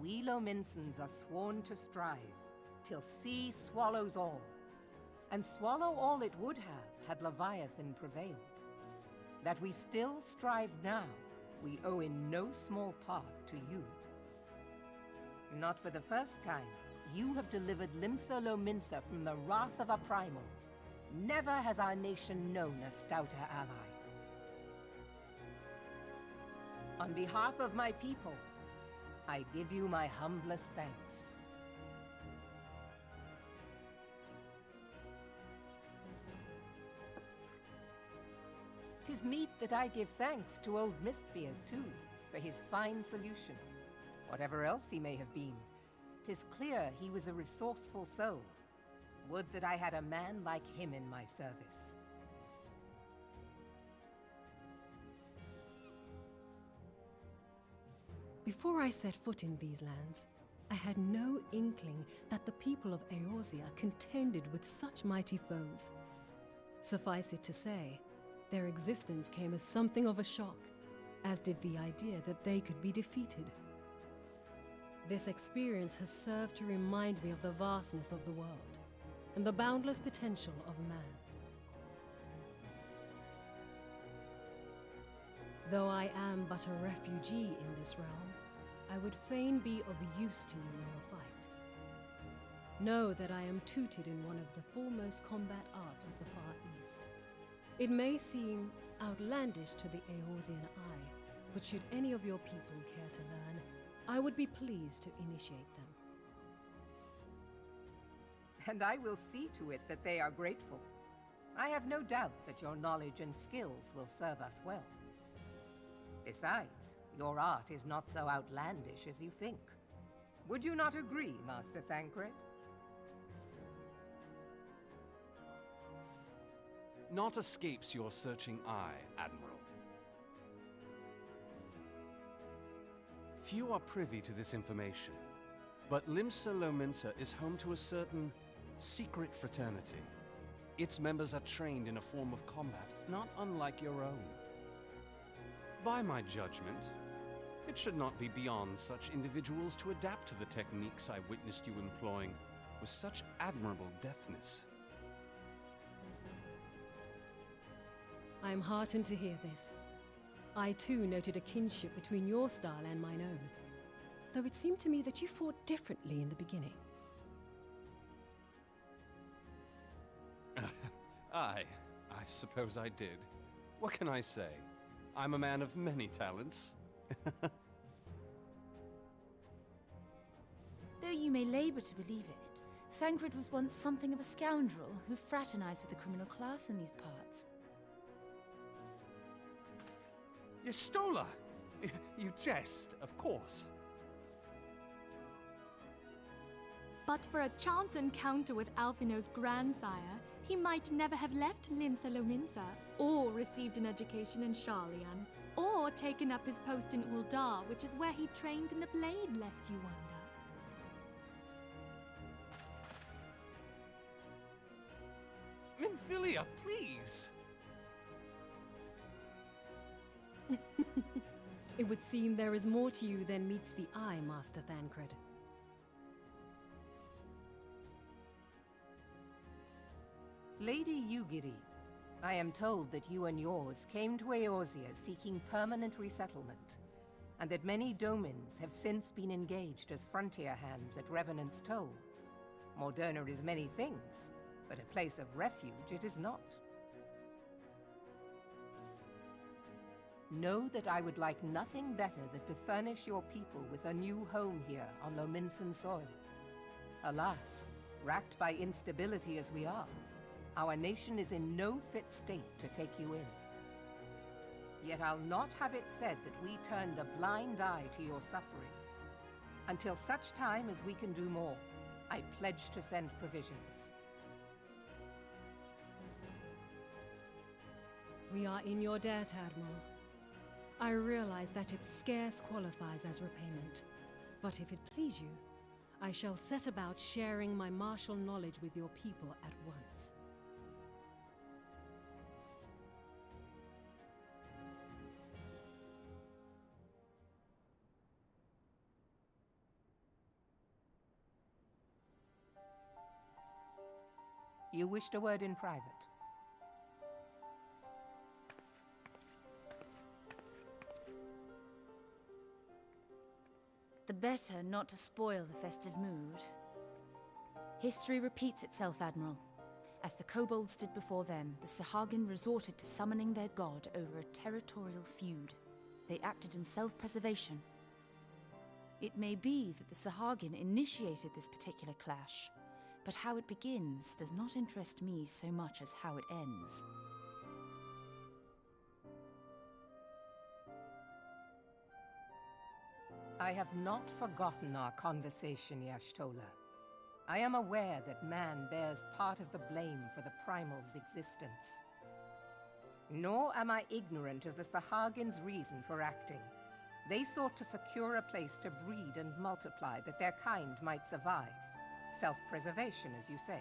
we Lominsans are sworn to strive, till sea swallows all. And swallow all it would have, had Leviathan prevailed. That we still strive now, we owe in no small part to you. Not for the first time, you have delivered Limsa Lominsa from the wrath of a primal. Never has our nation known a stouter ally. On behalf of my people, I give you my humblest thanks. 'Tis meet that I give thanks to old Mistbeard, too, for his fine solution. Whatever else he may have been, 'tis clear he was a resourceful soul. Would that I had a man like him in my service. Before I set foot in these lands, I had no inkling that the people of Eorzea contended with such mighty foes. Suffice it to say, their existence came as something of a shock, as did the idea that they could be defeated. This experience has served to remind me of the vastness of the world, and the boundless potential of man. Though I am but a refugee in this realm, I would fain be of use to you in your fight. Know that I am tutored in one of the foremost combat arts of the Far East. It may seem outlandish to the Eorzean eye, but should any of your people care to learn, I would be pleased to initiate them. And I will see to it that they are grateful. I have no doubt that your knowledge and skills will serve us well. Besides, your art is not so outlandish as you think. Would you not agree, Master Thancred? Naught escapes your searching eye, Admiral. Few are privy to this information, but Limsa Lominsa is home to a certain secret fraternity. Its members are trained in a form of combat not unlike your own. By my judgment, it should not be beyond such individuals to adapt to the techniques I witnessed you employing with such admirable deftness. I am heartened to hear this. I too noted a kinship between your style and mine own, though it seemed to me that you fought differently in the beginning. I suppose I did. What can I say? I'm a man of many talents. Though you may labor to believe it, Thancred was once something of a scoundrel who fraternized with the criminal class in these parts. Yestola! You jest, of course. But for a chance encounter with Alphino's grandsire, he might never have left Limsa Lominsa, or received an education in Sharlayan, or taken up his post in Uldar, which is where he trained in the blade, lest you wonder. Minfilia, please! It would seem there is more to you than meets the eye, Master Thancred. Lady Yugiri, I am told that you and yours came to Eorzea seeking permanent resettlement, and that many domins have since been engaged as frontier hands at Revenant's Toll. Moderna is many things, but a place of refuge it is not. Know that I would like nothing better than to furnish your people with a new home here on Lominsan soil. Alas, racked by instability as we are, our nation is in no fit state to take you in. Yet I'll not have it said that we turned a blind eye to your suffering. Until such time as we can do more, I pledge to send provisions. We are in your debt, Admiral. I realize that it scarce qualifies as repayment, but if it please you, I shall set about sharing my martial knowledge with your people at once. You wished a word in private. The better not to spoil the festive mood. History repeats itself, Admiral. As the kobolds did before them, the Sahagin resorted to summoning their god over a territorial feud. They acted in self-preservation. It may be that the Sahagin initiated this particular clash, but how it begins does not interest me so much as how it ends. I have not forgotten our conversation, Y'shtola. I am aware that man bears part of the blame for the Primal's existence. Nor am I ignorant of the Sahagin's reason for acting. They sought to secure a place to breed and multiply that their kind might survive. Self-preservation, as you say.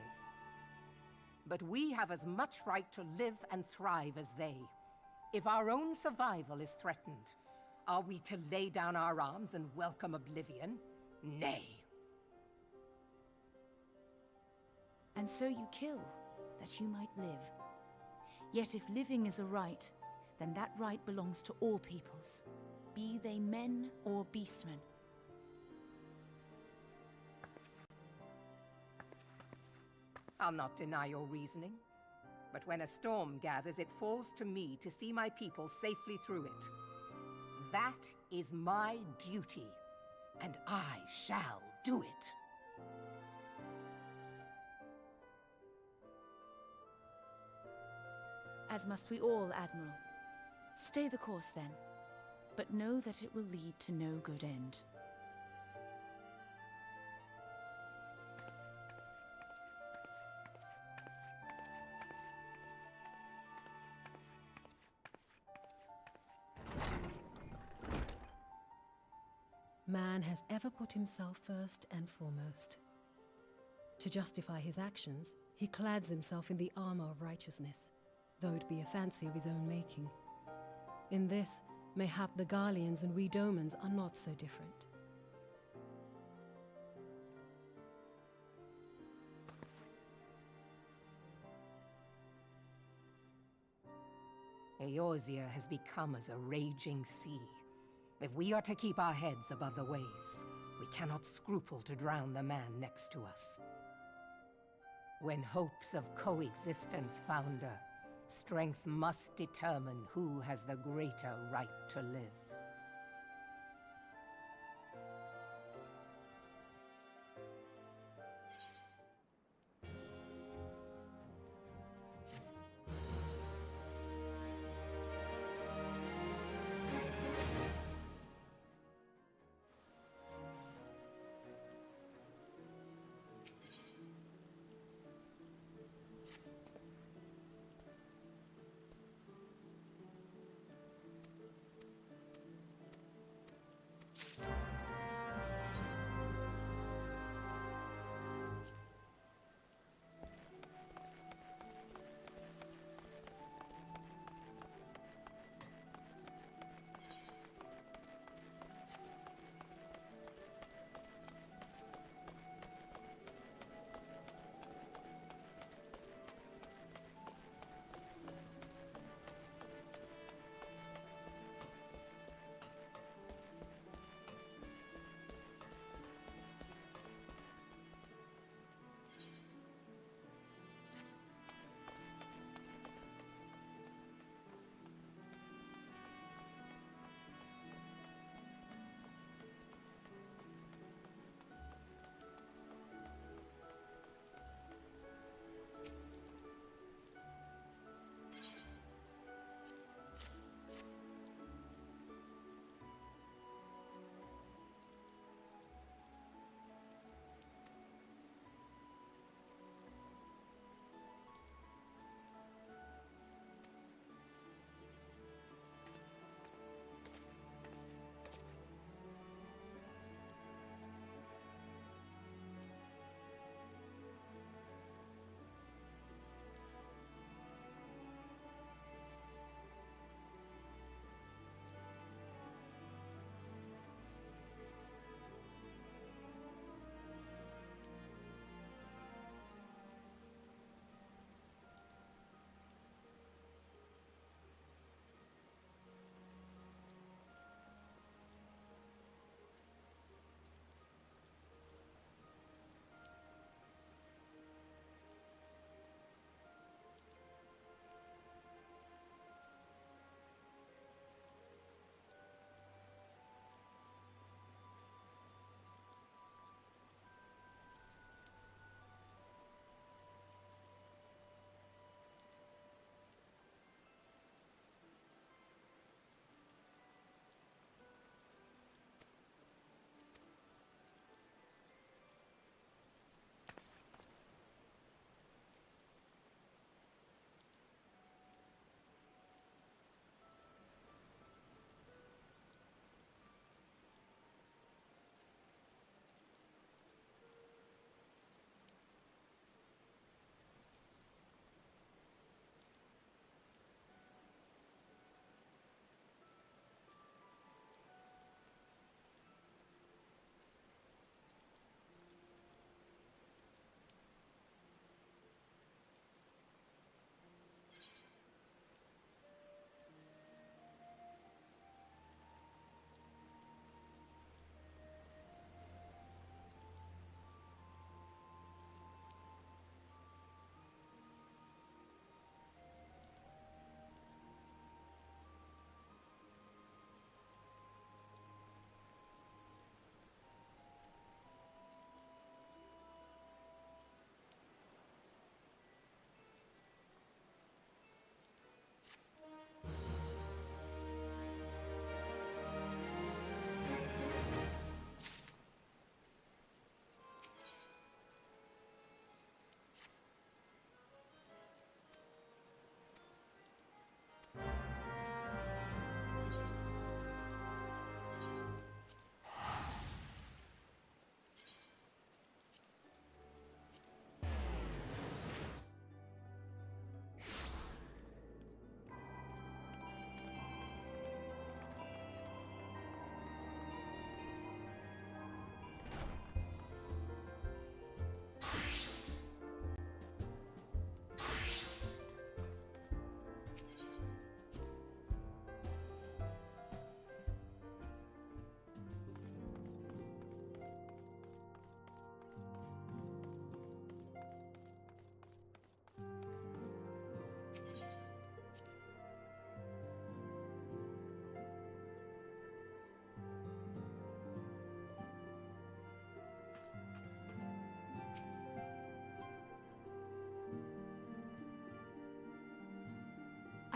But we have as much right to live and thrive as they. If our own survival is threatened, are we to lay down our arms and welcome oblivion? Nay. And so you kill, that you might live. Yet if living is a right, then that right belongs to all peoples, be they men or beastmen. I'll not deny your reasoning, but when a storm gathers, it falls to me to see my people safely through it. That is my duty, and I shall do it. As must we all, Admiral. Stay the course, then, but know that it will lead to no good end. Man has ever put himself first and foremost. To justify his actions, he clads himself in the armor of righteousness, though it be a fancy of his own making. In this, mayhap the Garleans and we Domans are not so different. Eorzea has become as a raging sea. If we are to keep our heads above the waves, we cannot scruple to drown the man next to us. When hopes of coexistence founder, strength must determine who has the greater right to live.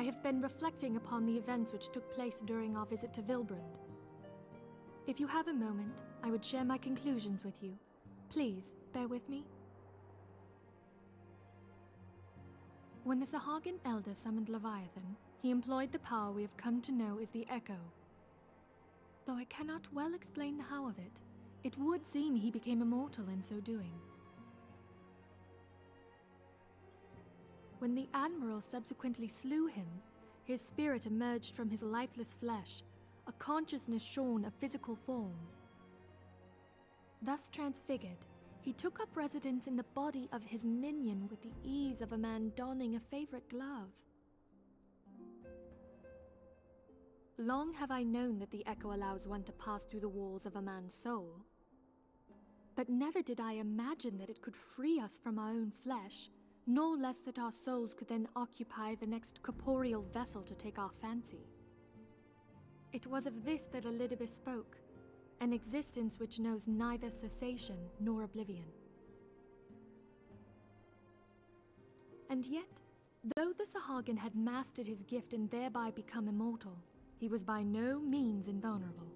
have been reflecting upon the events which took place during our visit to Vilbrand. If you have a moment, I would share my conclusions with you. Please, bear with me. When the Sahagin Elder summoned Leviathan, he employed the power we have come to know as the Echo. Though I cannot well explain the how of it, it would seem he became immortal in so doing. When the Admiral subsequently slew him, his spirit emerged from his lifeless flesh, a consciousness shorn of physical form. Thus transfigured, he took up residence in the body of his minion with the ease of a man donning a favorite glove. Long have I known that the Echo allows one to pass through the walls of a man's soul, but never did I imagine that it could free us from our own flesh, nor less that our souls could then occupy the next corporeal vessel to take our fancy. It was of this that Elidibus spoke, an existence which knows neither cessation nor oblivion. And yet, though the Sahagin had mastered his gift and thereby become immortal, he was by no means invulnerable.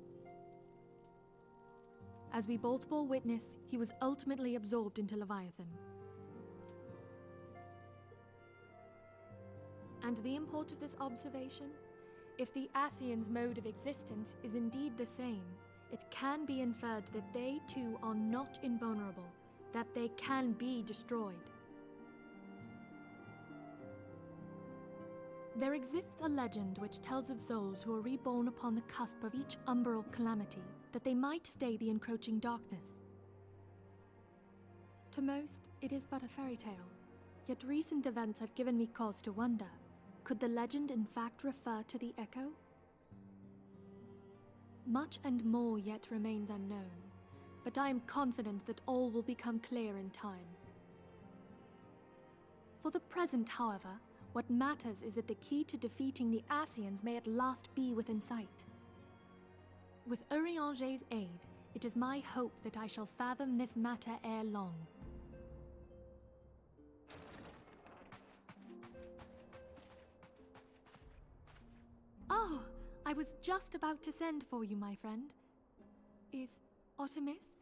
As we both bore witness, he was ultimately absorbed into Leviathan. And the import of this observation? If the Ascians' mode of existence is indeed the same, it can be inferred that they too are not invulnerable, that they can be destroyed. There exists a legend which tells of souls who are reborn upon the cusp of each umbral calamity, that they might stay the encroaching darkness. To most, it is but a fairy tale, yet recent events have given me cause to wonder. Could the legend in fact refer to the Echo? Much and more yet remains unknown, but I am confident that all will become clear in time. For the present, however, what matters is that the key to defeating the Ascians may at last be within sight. With Urianger's aid, it is my hope that I shall fathom this matter ere long. Oh, I was just about to send for you, my friend. Is Artemis?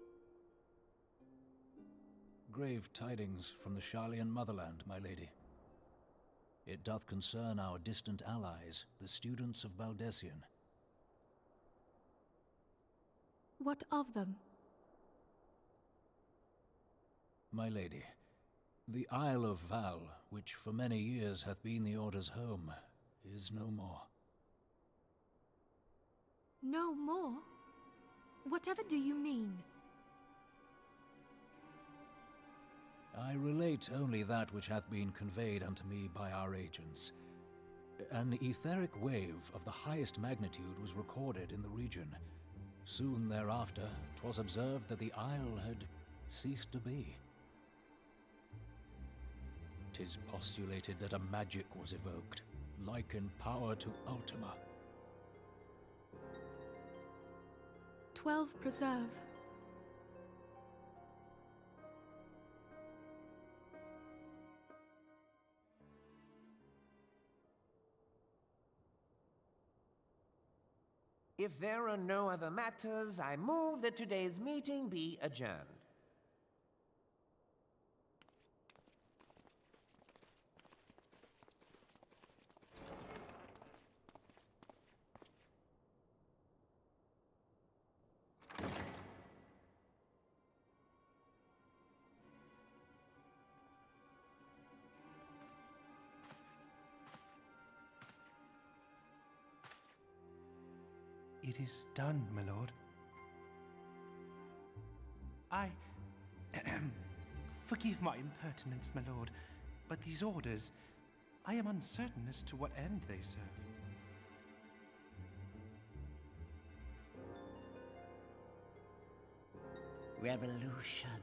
Grave tidings from the Sharlayan motherland, my lady. It doth concern our distant allies, the students of Baldessian. What of them? My lady, the Isle of Val, which for many years hath been the Order's home, is no more. No more? Whatever do you mean? I relate only that which hath been conveyed unto me by our agents. An etheric wave of the highest magnitude was recorded in the region. Soon thereafter, 'twas observed that the isle had ceased to be. 'Tis postulated that a magic was evoked, like in power to Ultima. 12 preserve. If there are no other matters, I move that today's meeting be adjourned. It is done, my lord. Forgive my impertinence, my lord, but these orders, I am uncertain as to what end they serve. Revolution.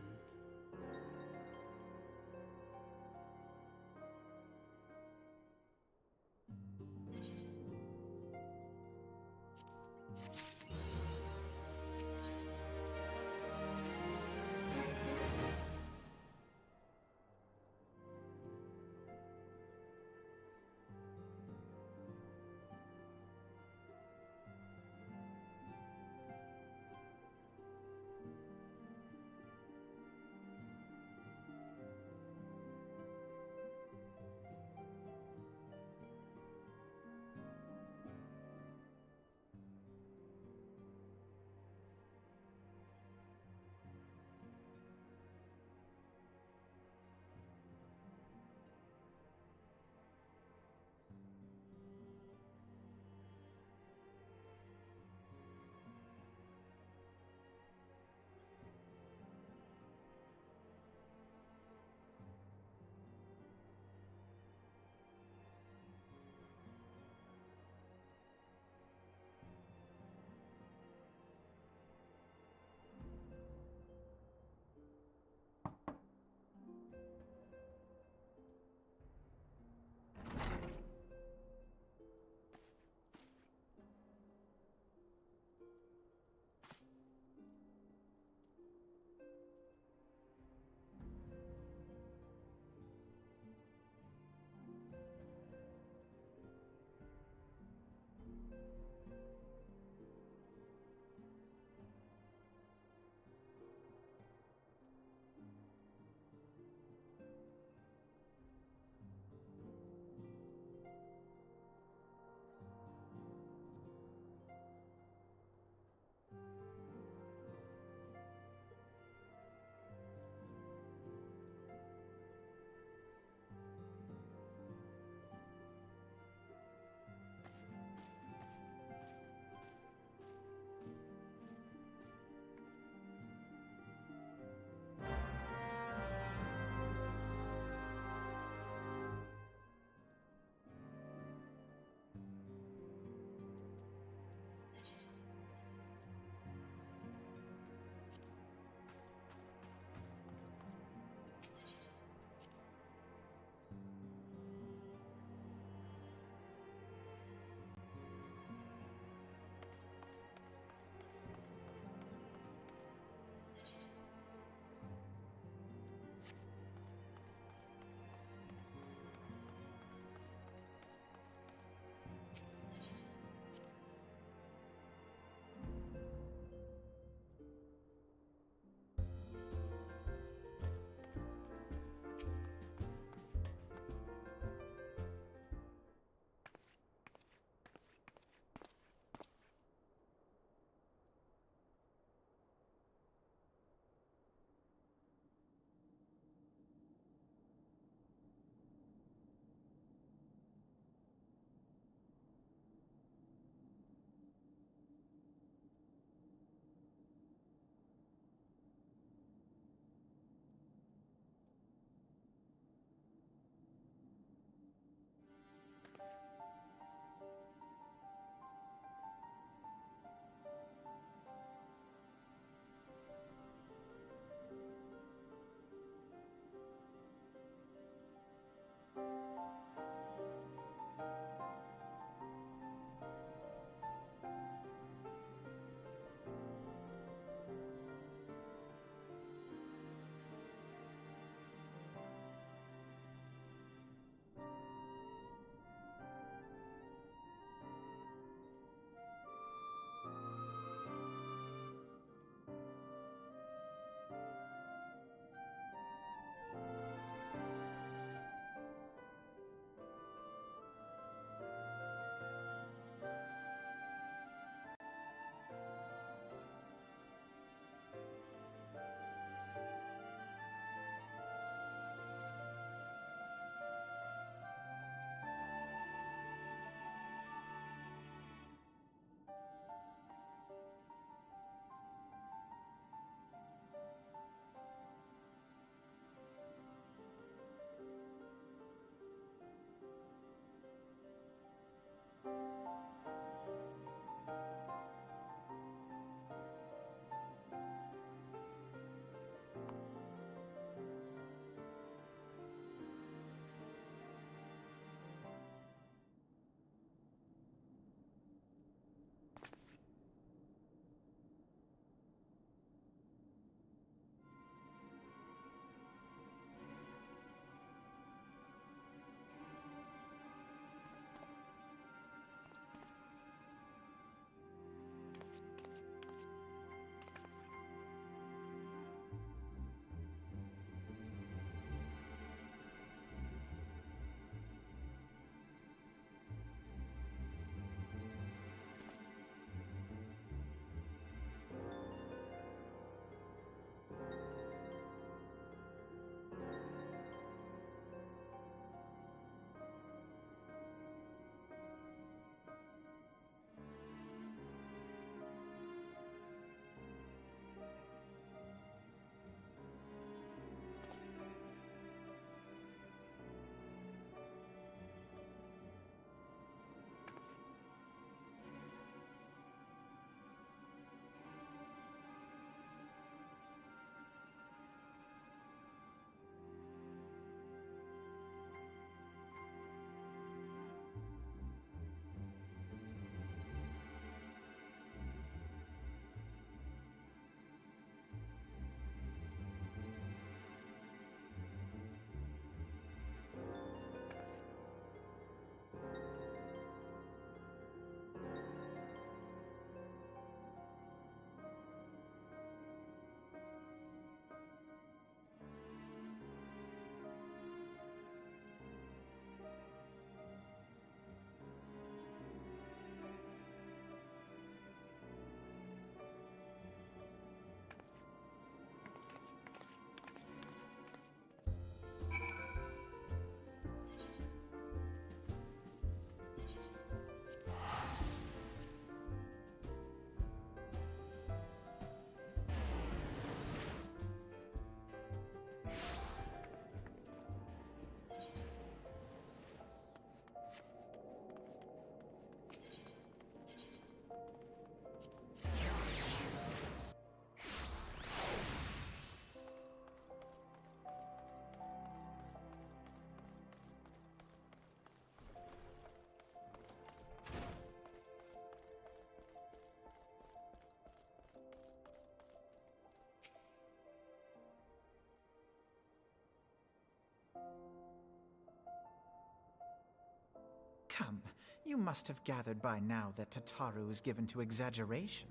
Come, you must have gathered by now that Tataru is given to exaggeration.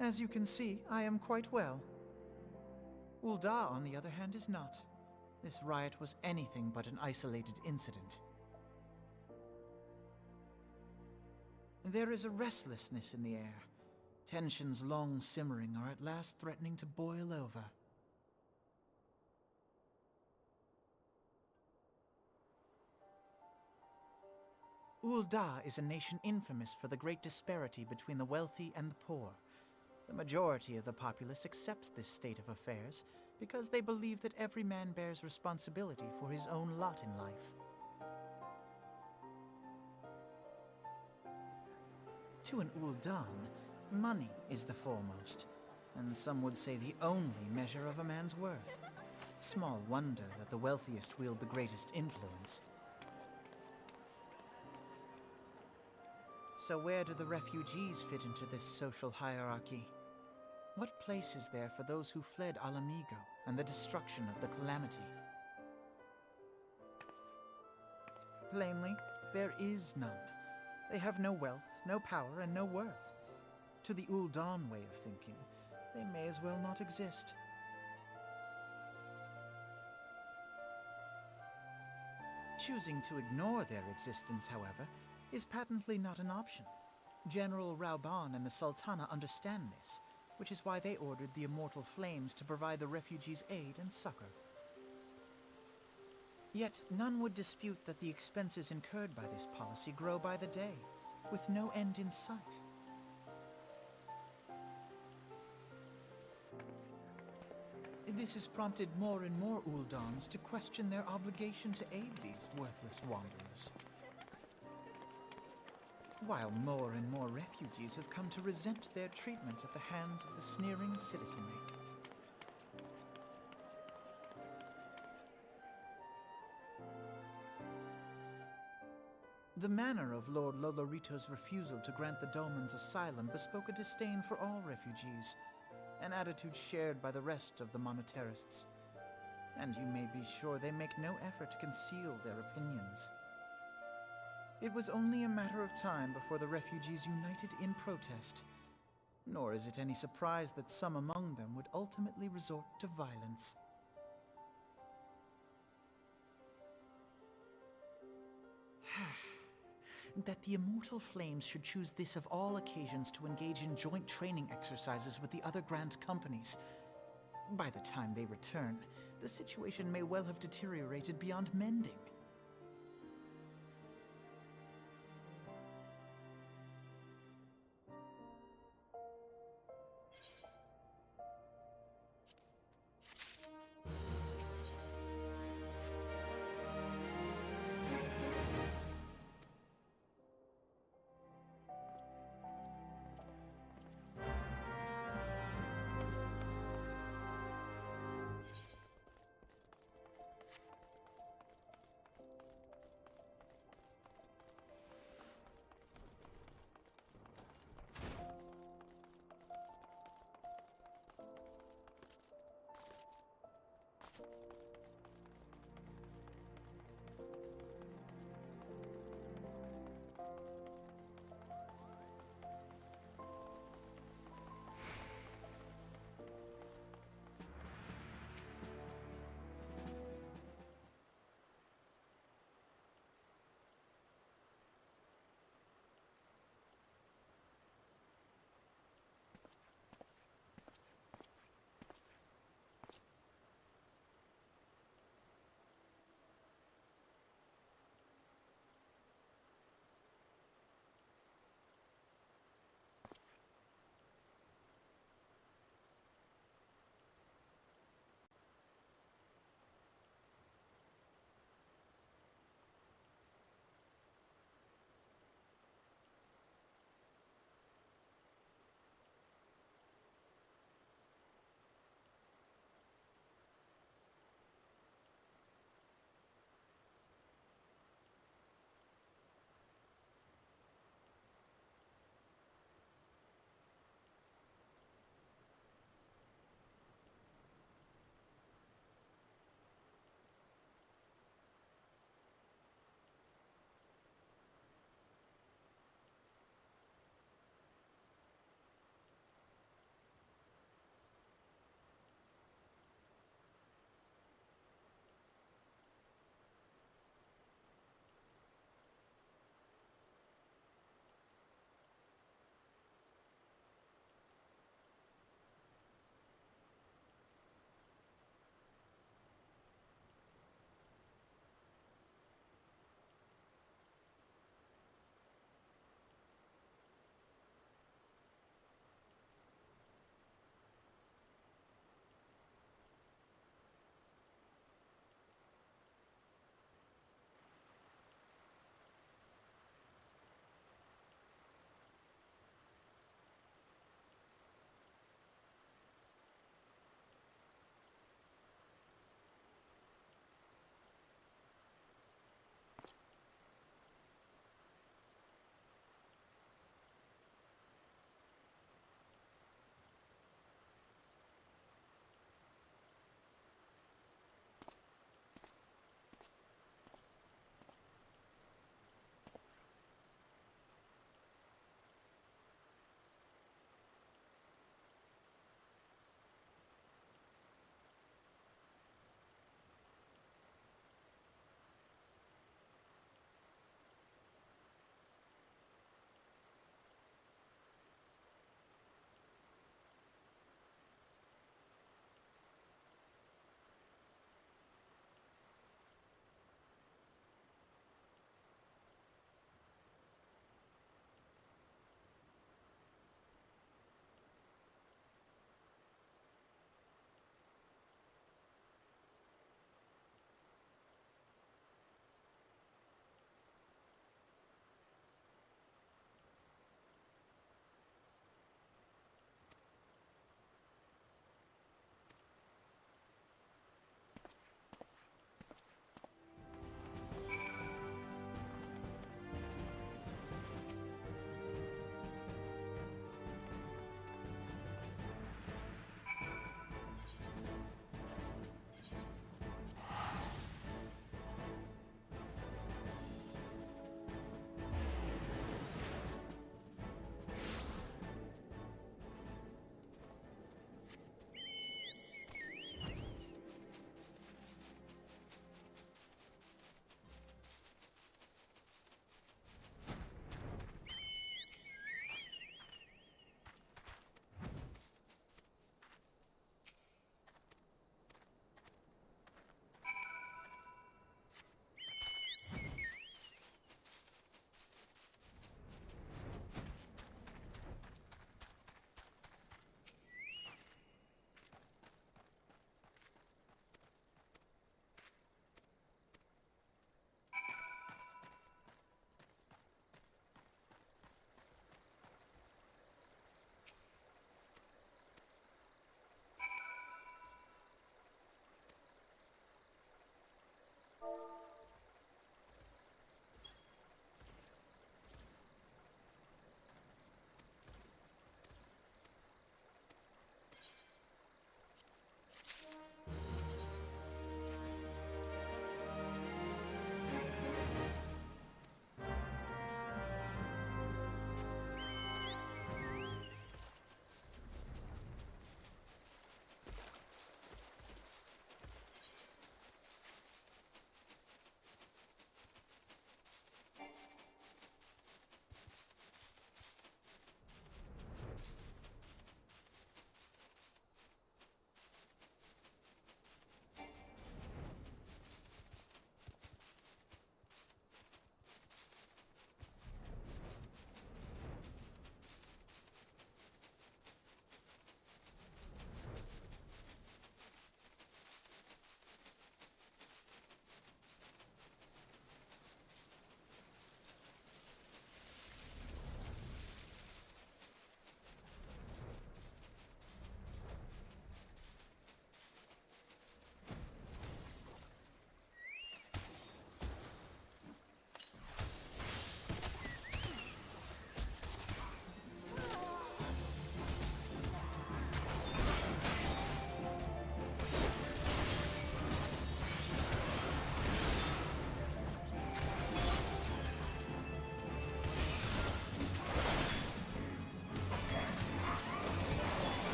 As you can see, I am quite well. Ul'dah, on the other hand, is not. This riot was anything but an isolated incident. There is a restlessness in the air. Tensions long simmering are at last threatening to boil over. Ul'dah is a nation infamous for the great disparity between the wealthy and the poor. The majority of the populace accepts this state of affairs because they believe that every man bears responsibility for his own lot in life. To an Ul'dan, money is the foremost, and some would say the only measure of a man's worth. Small wonder that the wealthiest wield the greatest influence. So where do the refugees fit into this social hierarchy? What place is there for those who fled Alamigo and the destruction of the Calamity? Plainly, there is none. They have no wealth, no power, and no worth. To the Ul'dan way of thinking, they may as well not exist. Choosing to ignore their existence, however, is patently not an option. General Rauban and the Sultana understand this, which is why they ordered the Immortal Flames to provide the refugees aid and succor. Yet none would dispute that the expenses incurred by this policy grow by the day, with no end in sight. This has prompted more and more Ul'dans to question their obligation to aid these worthless wanderers. While more and more refugees have come to resent their treatment at the hands of the sneering citizenry. The manner of Lord Lolorito's refusal to grant the Dolmens asylum bespoke a disdain for all refugees, an attitude shared by the rest of the monetarists. And you may be sure they make no effort to conceal their opinions. It was only a matter of time before the refugees united in protest, nor is it any surprise that some among them would ultimately resort to violence. That the Immortal Flames should choose this of all occasions to engage in joint training exercises with the other Grand Companies. By the time they return, the situation may well have deteriorated beyond mending.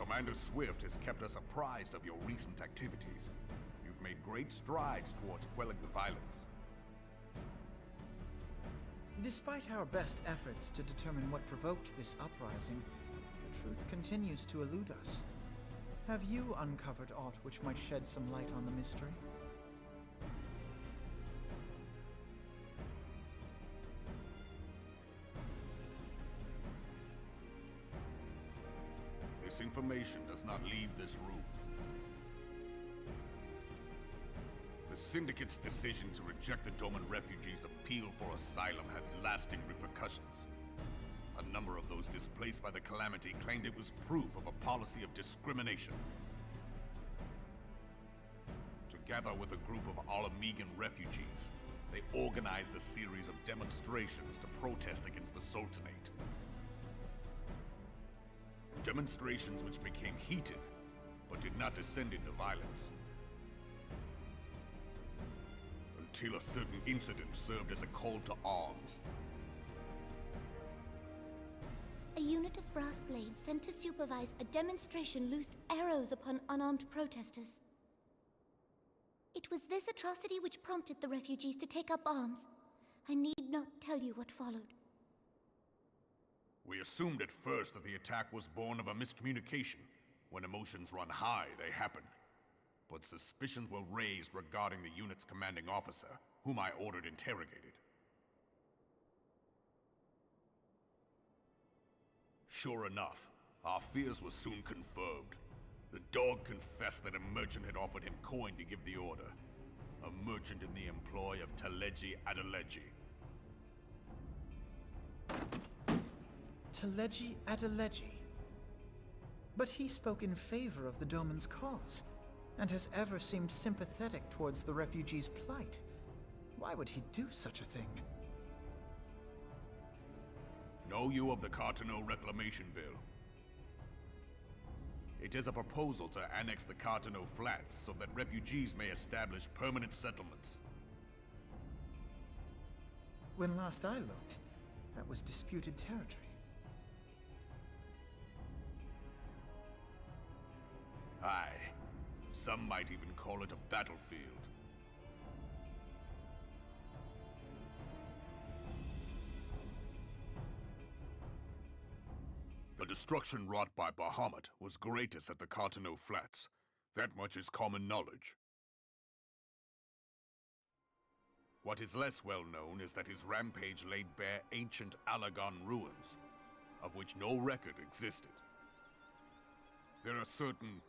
Commander Swift has kept us apprised of your recent activities. You've made great strides towards quelling the violence. Despite our best efforts to determine what provoked this uprising, the truth continues to elude us. Have you uncovered aught which might shed some light on the mystery? This information does not leave this room. The Syndicate's decision to reject the Doman refugees' appeal for asylum had lasting repercussions. A number of those displaced by the calamity claimed it was proof of a policy of discrimination. Together with a group of Alamegan refugees, they organized a series of demonstrations to protest against the Sultanate. Demonstrations which became heated, but did not descend into violence. Until a certain incident served as a call to arms. A unit of brass blades sent to supervise a demonstration loosed arrows upon unarmed protesters. It was this atrocity which prompted the refugees to take up arms. I need not tell you what followed. We assumed at first that the attack was born of a miscommunication. When emotions run high, they happen. But suspicions were raised regarding the unit's commanding officer, whom I ordered interrogated. Sure enough, our fears were soon confirmed. The dog confessed that a merchant had offered him coin to give the order. A merchant in the employ of Teleji Adeleji. Teleji Adeleji. But he spoke in favor of the Doman's cause, and has ever seemed sympathetic towards the refugees' plight. Why would he do such a thing? Know you of the Cartano Reclamation Bill? It is a proposal to annex the Cartano Flats so that refugees may establish permanent settlements. When last I looked, that was disputed territory. Aye. Some might even call it a battlefield. The destruction wrought by Bahamut was greatest at the Cartano Flats. That much is common knowledge. What is less well known is that his rampage laid bare ancient Alagon ruins, of which no record existed. There are certain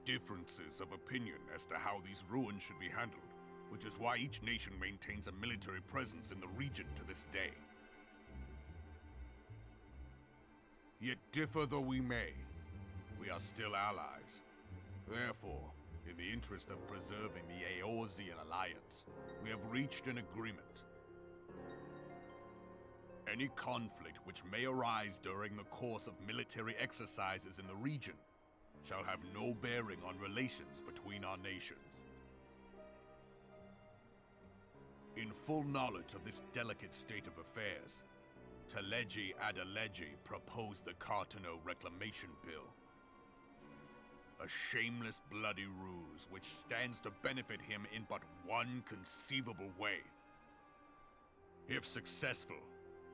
differences of opinion as to how these ruins should be handled, which is why each nation maintains a military presence in the region to this day. Yet differ though we may, we are still allies. Therefore, in the interest of preserving the Eorzean alliance, we have reached an agreement. Any conflict which may arise during the course of military exercises in the region shall have no bearing on relations between our nations. In full knowledge of this delicate state of affairs, Teleji Adeleji proposed the Cartano Reclamation Bill. A shameless bloody ruse which stands to benefit him in but one conceivable way. If successful,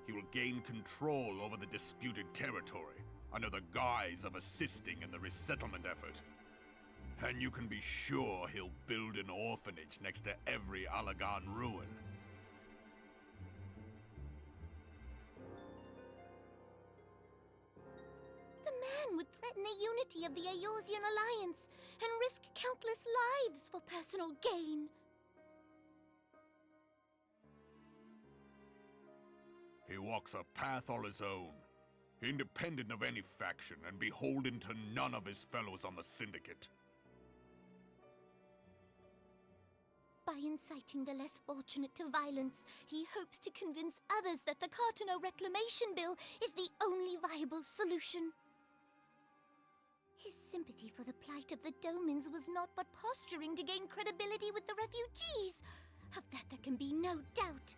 he will gain control over the disputed territory under the guise of assisting in the resettlement effort. And you can be sure he'll build an orphanage next to every Alagon ruin. The man would threaten the unity of the Eorzean alliance and risk countless lives for personal gain. He walks a path all his own, independent of any faction and beholden to none of his fellows on the Syndicate. By inciting the less fortunate to violence, he hopes to convince others that the Cartano Reclamation Bill is the only viable solution. His sympathy for the plight of the Domans was not but posturing to gain credibility with the refugees. Of that there can be no doubt.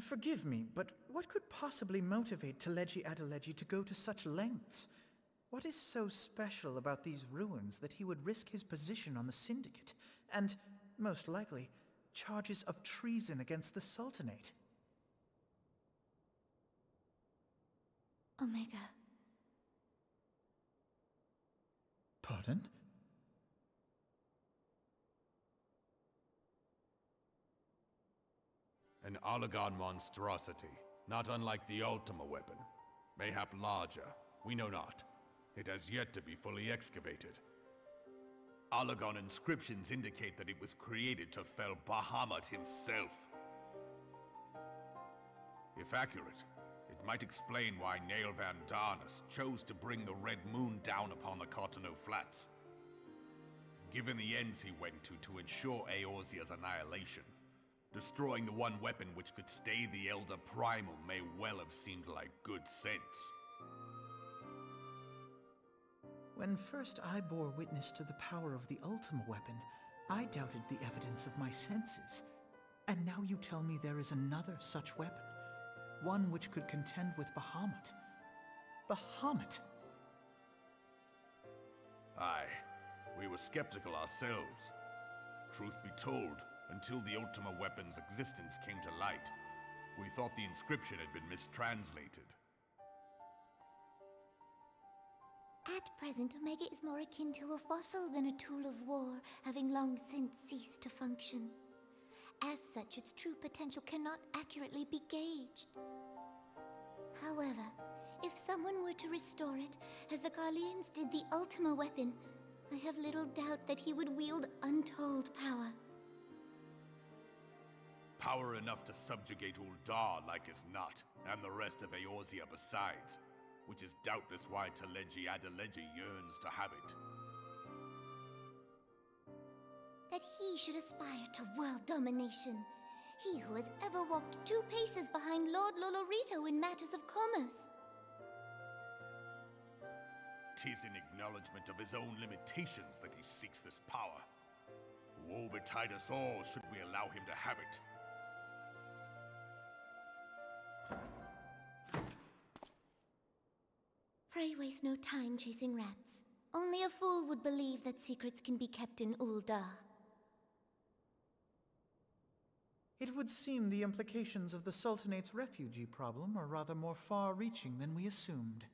Forgive me, but what could possibly motivate Teleji Adeleji to go to such lengths? What is so special about these ruins that he would risk his position on the Syndicate, and, most likely, charges of treason against the Sultanate? Omega. Pardon? An Oligon monstrosity, not unlike the Ultima weapon. Mayhap larger, we know not. It has yet to be fully excavated. Oligon inscriptions indicate that it was created to fell Bahamut himself. If accurate, it might explain why Nail Van Darnus chose to bring the Red Moon down upon the Cotonou Flats. Given the ends he went to ensure Eorzea's annihilation, destroying the one weapon which could stay the Elder Primal may well have seemed like good sense. When first I bore witness to the power of the Ultima weapon, I doubted the evidence of my senses. And now you tell me there is another such weapon. One which could contend with Bahamut. Bahamut! Aye, we were skeptical ourselves. Truth be told, until the Ultima weapon's existence came to light, we thought the inscription had been mistranslated. At present, Omega is more akin to a fossil than a tool of war, having long since ceased to function. As such, its true potential cannot accurately be gauged. However, if someone were to restore it, as the Garleans did the Ultima weapon, I have little doubt that he would wield untold power. Power enough to subjugate Uldar like as not, and the rest of Eorzea besides, which is doubtless why Teleji Adeleji yearns to have it. That he should aspire to world domination. He who has ever walked 2 paces behind Lord Lolorito in matters of commerce. 'Tis in acknowledgement of his own limitations that he seeks this power. Woe betide us all should we allow him to have it. Pray waste no time chasing rats. Only a fool would believe that secrets can be kept in Uldar. It would seem the implications of the Sultanate's refugee problem are rather more far-reaching than we assumed.